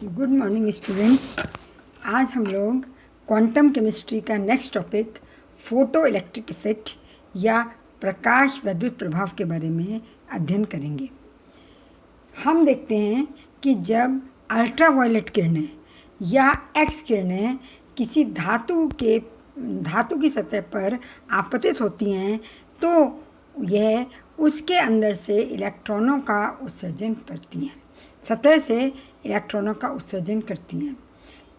Good morning students. आज हम लोग क्वांटम केमिस्ट्री का next topic photo electric effect या प्रकाश विद्युत प्रभाव के बारे में अध्ययन करेंगे। हम देखते हैं कि जब अल्ट्रावायलेट किरणें या एक्स किरणें किसी धातु की सतह पर आपतित होती हैं तो यह उसके अंदर से इलेक्ट्रॉनों का उत्सर्जन करती हैं, सतह से इलेक्ट्रॉनों का उत्सर्जन करती हैं।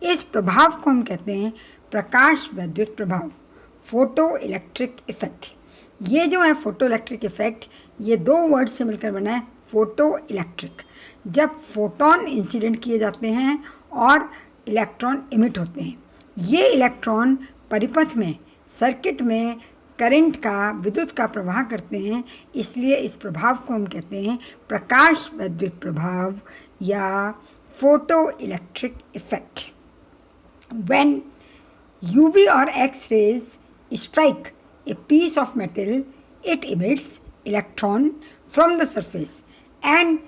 इस प्रभाव को हम कहते हैं प्रकाश विद्युत प्रभाव, फोटो इलेक्ट्रिक इफेक्ट। ये जो है फोटो इलेक्ट्रिक इफेक्ट, ये दो वर्ड से मिलकर बना है फोटो इलेक्ट्रिक। जब फोटोन इंसिडेंट किए जाते हैं और इलेक्ट्रॉन इमिट होते हैं, ये इलेक्ट्रॉन परिपथ में, सर्किट में करंट का, विद्युत का प्रवाह करते हैं। इसलिए इस प्रभाव को हम कहते हैं प्रकाश विद्युत प्रभाव या photo electric effect. When UV or X-rays strike a piece of metal, it emits electron from the surface, and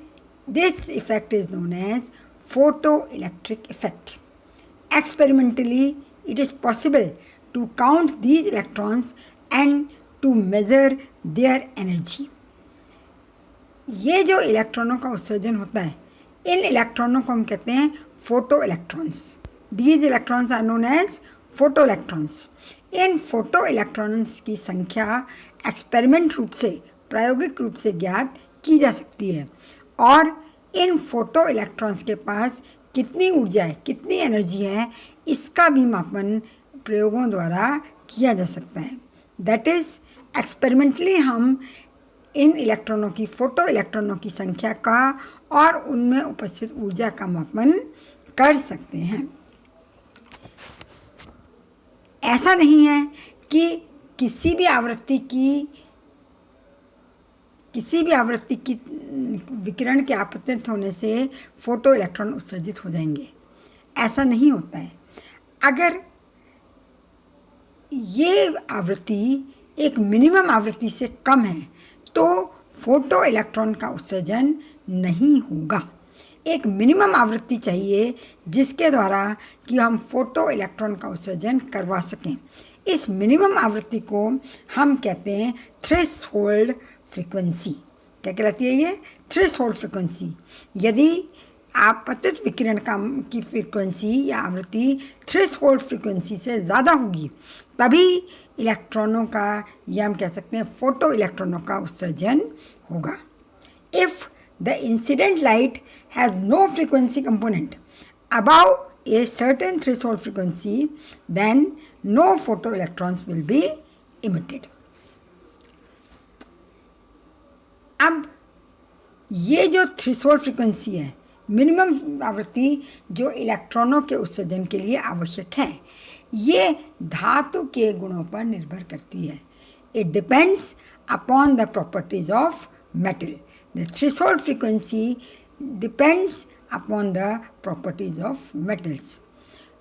this effect is known as photoelectric effect. Experimentally, it is possible to count these electrons and to measure their energy. ये जो इलेक्ट्रॉनों का उत्सर्जन होता है, इन इलेक्ट्रॉनों को हम कहते हैं photo electrons. These electrons are known as photo electrons. इन फोटो इलेक्ट्रॉन्स की संख्या एक्सपेरिमेंट रूप से, प्रायोगिक रूप से ज्ञात की जा सकती है, और इन फोटो इलेक्ट्रॉन्स के पास कितनी ऊर्जा है, कितनी एनर्जी है, इसका भी मापन प्रयोगों द्वारा किया जा सकता है। दैट इज़ एक्सपेरिमेंटली हम इन इलेक्ट्रॉनों की, फोटो इलेक्ट्रॉनों की संख्या का और उनमें उपस्थित ऊर्जा का मापन कर सकते हैं। ऐसा नहीं है कि किसी भी आवृत्ति की विकिरण के आपतित होने से फोटो इलेक्ट्रॉन उत्सर्जित हो जाएंगे, ऐसा नहीं होता है। अगर ये आवृत्ति एक मिनिमम आवृत्ति से कम है तो फोटो इलेक्ट्रॉन का उत्सर्जन नहीं होगा। एक मिनिमम आवृत्ति चाहिए जिसके द्वारा कि हम फोटो इलेक्ट्रॉन का उत्सर्जन करवा सकें। इस मिनिमम आवृत्ति को हम कहते हैं थ्रेशोल्ड फ्रीक्वेंसी। क्या कहलाती है ये? Threshold frequency. यदि आपतित विकिरण की फ्रीक्वेंसी या आवृत्ति थ्रेशोल्ड फ्रीक्वेंसी से ज़्यादा होगी तभी इलेक्ट्रॉनों का, या हम कह सकते हैं फोटो इलेक्ट्रॉनों का उत्सर्जन होगा। If the incident light has no frequency component above a certain threshold frequency, then no photoelectrons will be emitted. अब ये जो थ्रेशोल्ड फ्रीक्वेंसी है, मिनिमम आवृत्ति जो इलेक्ट्रॉनों के उत्सर्जन के लिए आवश्यक है, ये धातु के गुणों पर निर्भर करती है। It depends upon the properties of metal. The threshold frequency depends upon the properties of metals.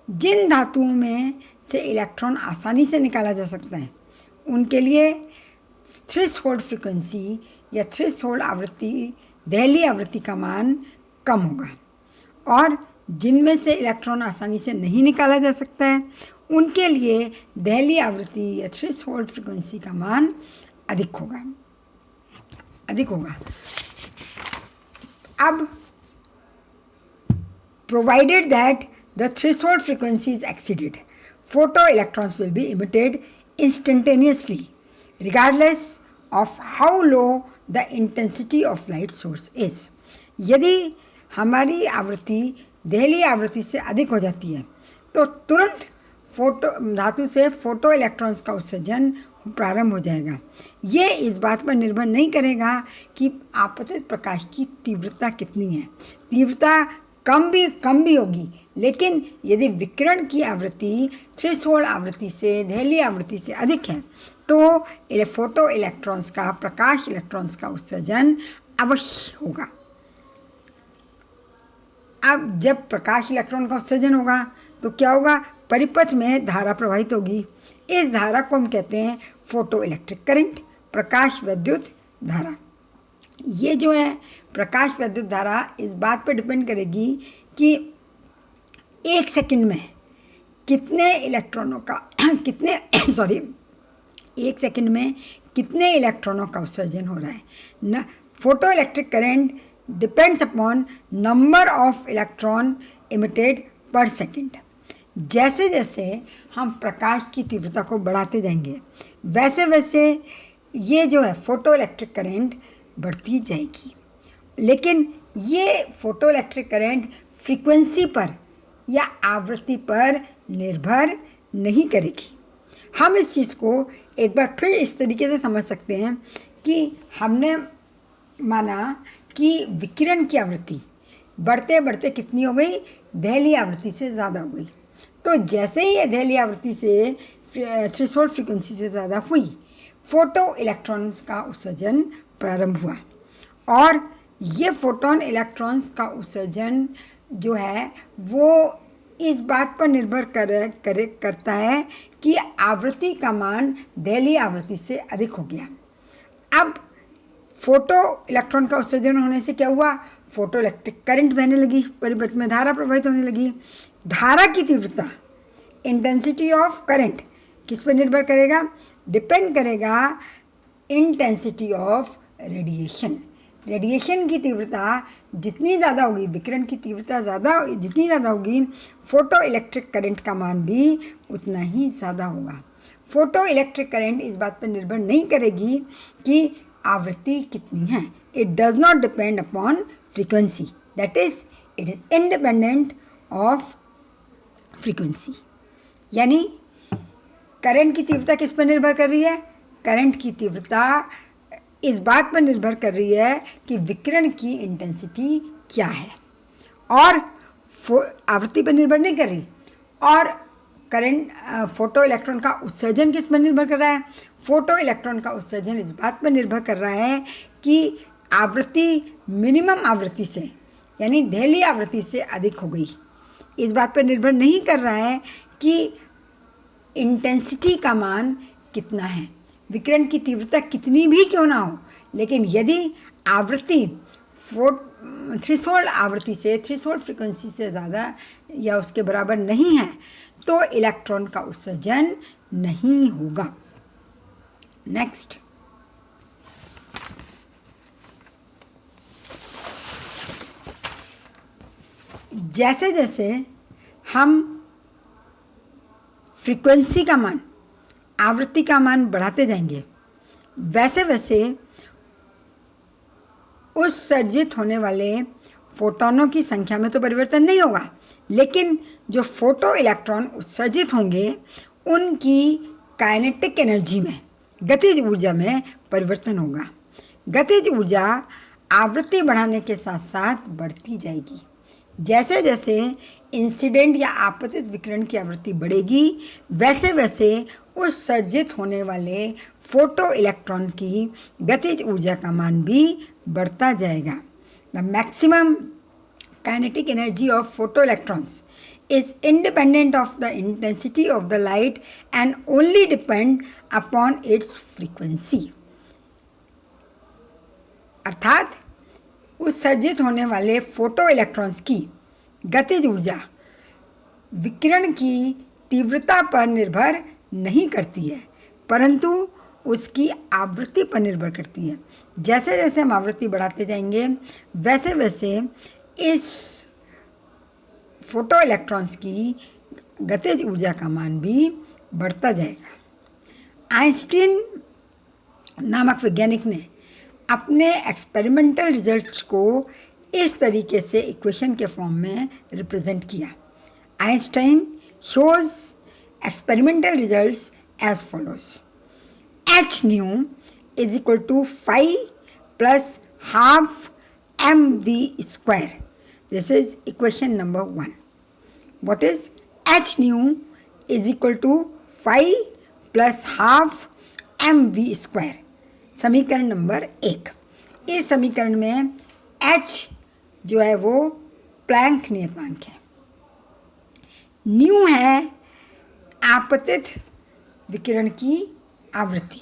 जिन धातुओं में से इलेक्ट्रॉन आसानी से निकाला जा सकता है उनके लिए थ्रेशोल्ड फ्रीक्वेंसी या थ्रेशोल्ड आवृत्ति, दहली आवृत्ति का मान कम होगा, और जिनमें से इलेक्ट्रॉन आसानी से नहीं निकाला जा सकता है उनके लिए दहली आवृत्ति या थ्रेशोल्ड फ्रीक्वेंसी का मान अधिक होगा। अब provided that the threshold frequency is exceeded, photoelectrons will be emitted instantaneously regardless of how low the intensity of light source is. यदि हमारी आवृत्ति दहली आवृत्ति से अधिक हो जाती है तो तुरंत धातु से फोटो इलेक्ट्रॉन्स का उत्सर्जन प्रारंभ हो जाएगा। ये इस बात पर निर्भर नहीं करेगा कि आपतित प्रकाश की तीव्रता कितनी है। तीव्रता कम भी होगी, लेकिन यदि विकिरण की आवृत्ति थ्रेशोल्ड आवृत्ति से, दहली आवृत्ति से अधिक है तो फोटो इलेक्ट्रॉन्स का, प्रकाश इलेक्ट्रॉन्स का उत्सर्जन अवश्य होगा। अब जब प्रकाश इलेक्ट्रॉन का उत्सर्जन होगा तो क्या होगा? परिपथ में धारा प्रवाहित होगी। इस धारा को हम कहते हैं फोटो इलेक्ट्रिक करंट, प्रकाश विद्युत धारा। ये जो है प्रकाश विद्युत धारा इस बात पर डिपेंड करेगी कि 1 सेकंड में कितने इलेक्ट्रॉनों का कितने 1 सेकंड में कितने इलेक्ट्रॉनों का उत्सर्जन हो रहा है ना। Photo electric current depends upon number of electron emitted पर सेकंड। जैसे जैसे हम प्रकाश की तीव्रता को बढ़ाते जाएंगे वैसे वैसे ये जो है फोटो इलेक्ट्रिक करंट बढ़ती जाएगी। लेकिन ये फोटो इलेक्ट्रिक करंट फ्रीक्वेंसी पर या आवृत्ति पर निर्भर नहीं करेगी। हम इस चीज़ को एक बार फिर इस तरीके से समझ सकते हैं कि हमने माना कि विकिरण की आवृत्ति बढ़ते बढ़ते कितनी हो गई, दहलीय आवृत्ति से ज़्यादा हो गई। तो जैसे ही ये दहलीय आवृत्ति से थ्रेशोल्ड फ्रीक्वेंसी से ज़्यादा हुई, फोटो इलेक्ट्रॉन्स का उत्सर्जन प्रारंभ हुआ। और ये फोटोन इलेक्ट्रॉन्स का उत्सर्जन जो है वो इस बात पर निर्भर करता है कि आवृत्ति का मान दहलीय आवृत्ति से अधिक हो गया। अब फोटो इलेक्ट्रॉन का उत्सर्जन होने से क्या हुआ, फोटो इलेक्ट्रिक करंट बहने लगी, परिपथ में धारा प्रवाहित होने लगी। धारा की तीव्रता, इंटेंसिटी ऑफ करंट किस पर निर्भर करेगा, डिपेंड करेगा इंटेंसिटी ऑफ रेडिएशन। रेडिएशन की तीव्रता जितनी ज़्यादा होगी, विकिरण की तीव्रता जितनी ज़्यादा होगी, फोटो इलेक्ट्रिक करंट का मान भी उतना ही ज़्यादा होगा। फोटो इलेक्ट्रिक करंट इस बात पर निर्भर नहीं करेगी कि आवृत्ति कितनी है। It does not depend upon frequency, that is it is independent of frequency. यानी करंट की तीव्रता किस पर निर्भर कर रही है, करंट की तीव्रता इस बात पर निर्भर कर रही है कि विकिरण की इंटेंसिटी क्या है, और आवृत्ति पर निर्भर नहीं कर रही। और करंट फोटो इलेक्ट्रॉन का उत्सर्जन किस पर निर्भर कर रहा है, फोटो इलेक्ट्रॉन का उत्सर्जन इस बात पर निर्भर कर रहा है कि आवृत्ति मिनिमम आवृत्ति से यानी दहलीय आवृत्ति से अधिक हो गई। इस बात पर निर्भर नहीं कर रहा है कि इंटेंसिटी का मान कितना है, विकिरण की तीव्रता कितनी भी क्यों ना हो, लेकिन यदि आवृत्ति थ्रेशोल्ड आवृत्ति से, थ्रेशोल्ड फ्रीक्वेंसी से ज़्यादा या उसके बराबर नहीं है तो इलेक्ट्रॉन का उत्सर्जन नहीं होगा। नेक्स्ट, जैसे जैसे हम फ्रीक्वेंसी का मान, आवृत्ति का मान बढ़ाते जाएंगे वैसे वैसे उत्सर्जित होने वाले फोटोनों की संख्या में तो परिवर्तन नहीं होगा, लेकिन जो फोटो इलेक्ट्रॉन उत्सर्जित होंगे उनकी काइनेटिक एनर्जी में, गतिज ऊर्जा में परिवर्तन होगा। गतिज ऊर्जा आवृत्ति बढ़ाने के साथ साथ बढ़ती जाएगी। जैसे जैसे इंसिडेंट या आपतित विकिरण की आवृत्ति बढ़ेगी वैसे वैसे उत्सर्जित होने वाले फोटो इलेक्ट्रॉन की गतिज ऊर्जा का मान भी बढ़ता जाएगा। The maximum kinetic energy of photo electrons is independent of the intensity of the light and only depend upon its frequency। अर्थात उत्सर्जित होने वाले फोटो इलेक्ट्रॉन्स की गतिज ऊर्जा विकिरण की तीव्रता पर निर्भर नहीं करती है, परंतु उसकी आवृत्ति पर निर्भर करती है। जैसे जैसे हम आवृत्ति बढ़ाते जाएंगे वैसे वैसे इस फोटो इलेक्ट्रॉन्स की गतिज ऊर्जा का मान भी बढ़ता जाएगा। आइंस्टीन नामक वैज्ञानिक ने अपने एक्सपेरिमेंटल रिजल्ट्स को इस तरीके से इक्वेशन के फॉर्म में रिप्रेजेंट किया। Einstein shows experimental results as follows: h nu is equal to phi plus half mv square. This is equation number 1. What is h nu is equal to phi plus half mv square? समीकरण number 1। इस समीकरण में h जो है वो Planck नियतांक है, new है आपतित विकिरण की आवृत्ति,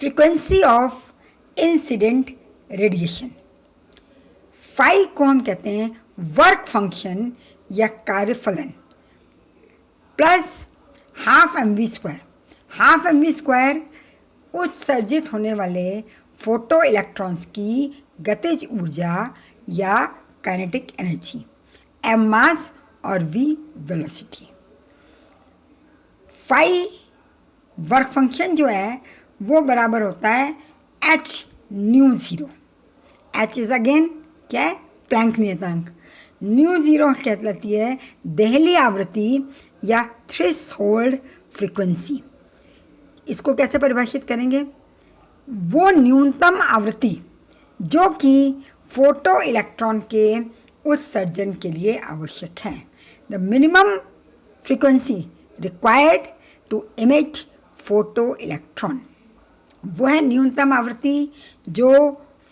frequency of incident radiation. Phi को हम कहते हैं वर्क फंक्शन या कार्यफलन plus half M we square. Half M we square उत्सर्जित होने वाले फोटो इलेक्ट्रॉन्स की गतिज ऊर्जा या काइनेटिक एनर्जी, एम मास और V velocity. Phi work function जो है वो बराबर होता है H nu zero. H is again क्या है, प्लैंक नियतांक। न्यू ज़ीरो कहलाती है देहली आवृत्ति या थ्रेशोल्ड फ्रीक्वेंसी। इसको कैसे परिभाषित करेंगे, वो न्यूनतम आवृत्ति जो कि फोटो इलेक्ट्रॉन के उत्सर्जन के लिए आवश्यक है। The minimum frequency required to emit photo electron, वो है न्यूनतम आवृत्ति जो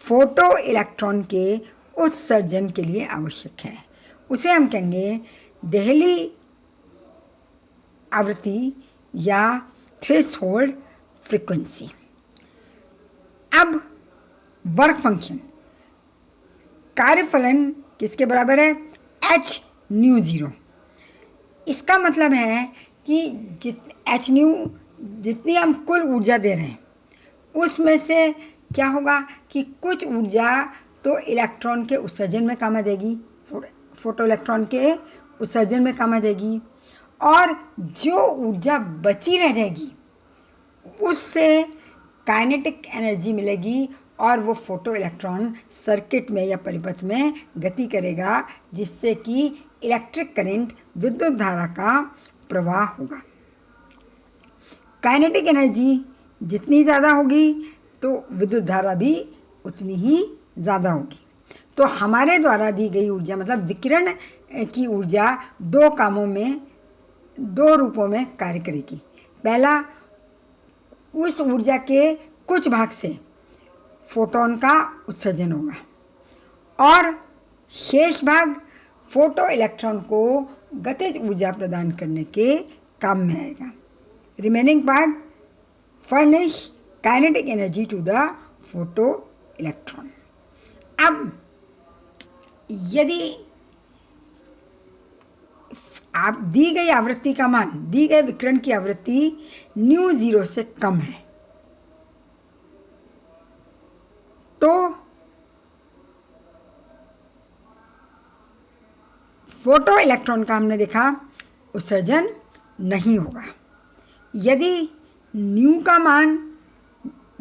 फोटो इलेक्ट्रॉन के उत्सर्जन के लिए आवश्यक है। उसे हम कहेंगे देहली आवृत्ति या थ्रेशोल्ड फ्रीक्वेंसी। अब वर्क फंक्शन, कार्यफलन किसके बराबर है, एच न्यू ज़ीरो। इसका मतलब है कि एच न्यू जितनी हम कुल ऊर्जा दे रहे हैं उसमें से क्या होगा कि कुछ ऊर्जा तो इलेक्ट्रॉन के उत्सर्जन में काम आ जाएगी, फोटो इलेक्ट्रॉन के उत्सर्जन में काम आ जाएगी, और जो ऊर्जा बची रह जाएगी उससे काइनेटिक एनर्जी मिलेगी और वो फोटो इलेक्ट्रॉन सर्किट में या परिपथ में गति करेगा, जिससे कि इलेक्ट्रिक करंट विद्युत धारा का प्रवाह होगा। काइनेटिक एनर्जी जितनी ज़्यादा होगी तो विद्युत धारा भी उतनी ही ज़्यादा होगी। तो हमारे द्वारा दी गई ऊर्जा मतलब विकिरण की ऊर्जा दो कामों में, दो रूपों में कार्य करेगी। पहला, उस ऊर्जा के कुछ भाग से फोटोन का उत्सर्जन होगा और शेष भाग फोटो इलेक्ट्रॉन को गतिज ऊर्जा प्रदान करने के काम में आएगा। Remaining part furnish kinetic energy to the photo electron. अब यदि आप दी गई आवृत्ति का मान, दी गए विकिरण की आवृत्ति न्यू ज़ीरो से कम है, तो फोटो इलेक्ट्रॉन का हमने देखा उत्सर्जन नहीं होगा। यदि न्यू का मान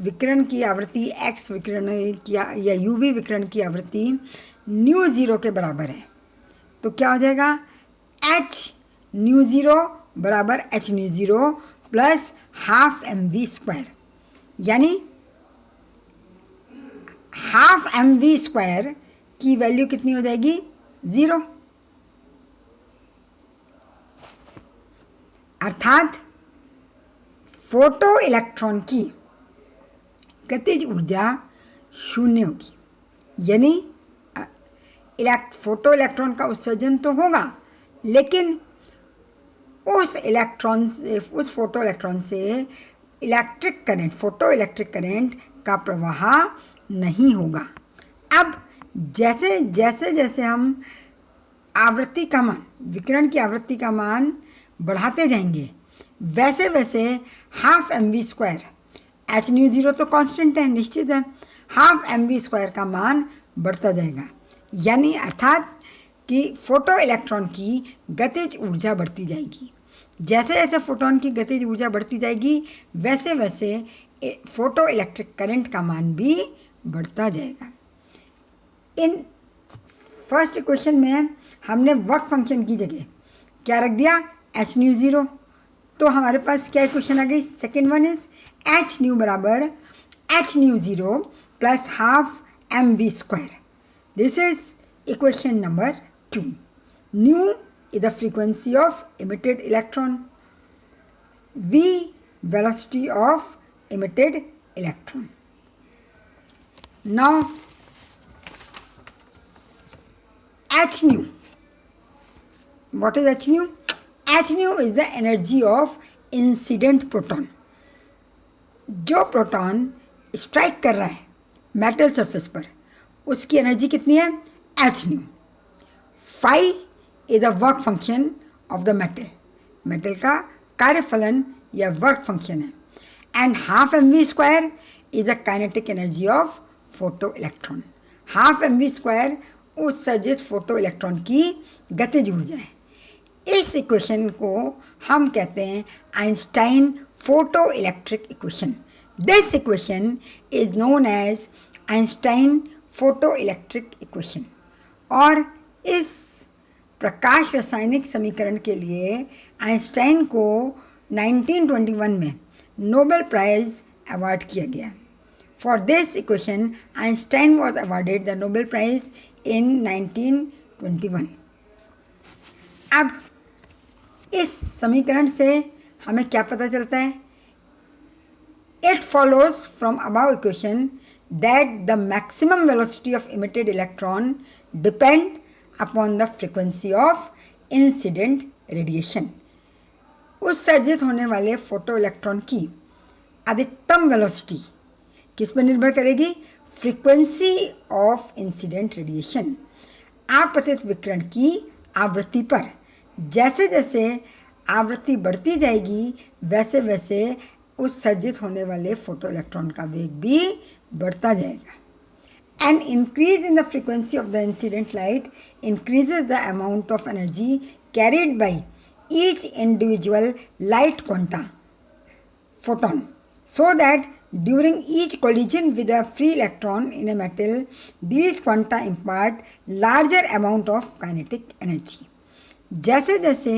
विकिरण की आवृत्ति एक्स विकिरण की या यूवी विकिरण की आवृत्ति न्यू ज़ीरो के बराबर है, तो क्या हो जाएगा, एच न्यू ज़ीरो बराबर H nu zero plus half M we square, यानी हाफ एम वी स्क्वायर की वैल्यू कितनी हो जाएगी, 0। अर्थात फोटो इलेक्ट्रॉन की गतिज ऊर्जा 0 होगी। यानी फोटो इलेक्ट्रॉन का उत्सर्जन तो होगा, लेकिन उस इलेक्ट्रॉन से, उस फोटो इलेक्ट्रॉन से electric current, photo electric current का प्रवाह नहीं होगा। अब जैसे जैसे जैसे हम आवृत्ति का मान, विकिरण की आवृत्ति का मान बढ़ाते जाएंगे, वैसे वैसे half M we square, H nu zero तो कांस्टेंट है, निश्चित है, हाफ एम वी स्क्वायर का मान बढ़ता जाएगा। यानी अर्थात कि फोटो इलेक्ट्रॉन की गतिज ऊर्जा बढ़ती जाएगी। जैसे जैसे फोटोन की गतिज ऊर्जा बढ़ती जाएगी वैसे वैसे फोटो इलेक्ट्रिक करंट का मान भी बढ़ता जाएगा। इन फर्स्ट इक्वेशन में हमने वर्क फंक्शन की जगह क्या रख दिया, एच न्यू ज़ीरो। तो हमारे पास क्या इक्वेशन आ गई, second one is h nu बराबर H nu zero plus half M we square. This is equation number 2। Nu is the frequency of emitted electron, v velocity of emitted electron. Now h nu, what is h nu? h nu is the energy of incident proton. जो proton strike कर रहा है metal surface पर, उसकी energy कितनी है, h nu। Phi is the work function of the metal, metal का कार्यफलन या वर्क फंक्शन है। And half M we square is the kinetic energy of photo electron, half M we square उत्सर्जित photo electron की गतिज ऊर्जा है। इस इक्वेशन को हम कहते हैं Einstein photo electric equation. This equation is known as Einstein photo electric equation. और इस प्रकाश रासायनिक समीकरण के लिए आइंस्टाइन को 1921 में नोबेल प्राइज अवार्ड किया गया। For this equation Einstein was awarded the Nobel prize in 1921। अब इस समीकरण से हमें क्या पता चलता है? It follows from above equation that the maximum velocity of emitted electron depend upon the frequency of incident radiation। उत्सर्जित होने वाले फोटो इलेक्ट्रॉन की अधिकतम वेलोसिटी किस पर निर्भर करेगी? फ्रीक्वेंसी ऑफ इंसिडेंट रेडिएशन, आपतित विकिरण की आवृत्ति पर। जैसे जैसे आवृत्ति बढ़ती जाएगी वैसे वैसे उत्सर्जित होने वाले फोटो इलेक्ट्रॉन का वेग भी बढ़ता जाएगा। An increase in the frequency of the incident light increases the amount of energy carried by each individual light quanta photon, so that during each collision with a free electron in a metal, these quanta impart larger amount of kinetic energy। जैसे जैसे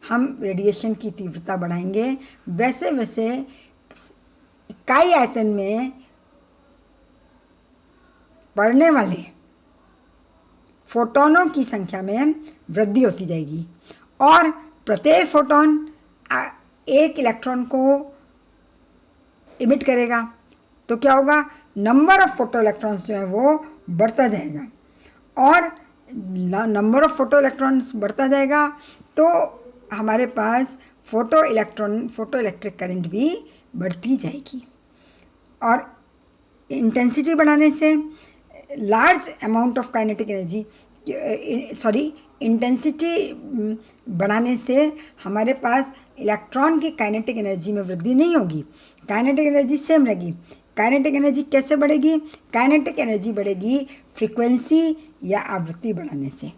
हम radiation की तीव्रता बढ़ाएंगे वैसे वैसे इकाई आयतन में पड़ने वाले फोटोनों की संख्या में वृद्धि होती जाएगी और प्रत्येक फोटोन एक इलेक्ट्रॉन को इमिट करेगा। तो क्या होगा? नंबर ऑफ फोटो इलेक्ट्रॉन्स जो है वो बढ़ता जाएगा और नंबर ऑफ फोटो इलेक्ट्रॉन्स बढ़ता जाएगा तो हमारे पास फोटो इलेक्ट्रिक करंट भी बढ़ती जाएगी। और इंटेंसिटी बढ़ाने से large amount of kinetic energy intensity बढ़ाने से हमारे पास इलेक्ट्रॉन की काइनेटिक एनर्जी में वृद्धि नहीं होगी, काइनेटिक एनर्जी सेम रहेगी। काइनेटिक एनर्जी कैसे बढ़ेगी? काइनेटिक एनर्जी बढ़ेगी फ्रीक्वेंसी या आवृत्ति बढ़ाने से।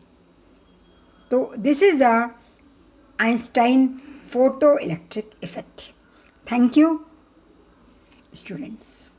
तो this is the Einstein photo electric effect. Thank you students.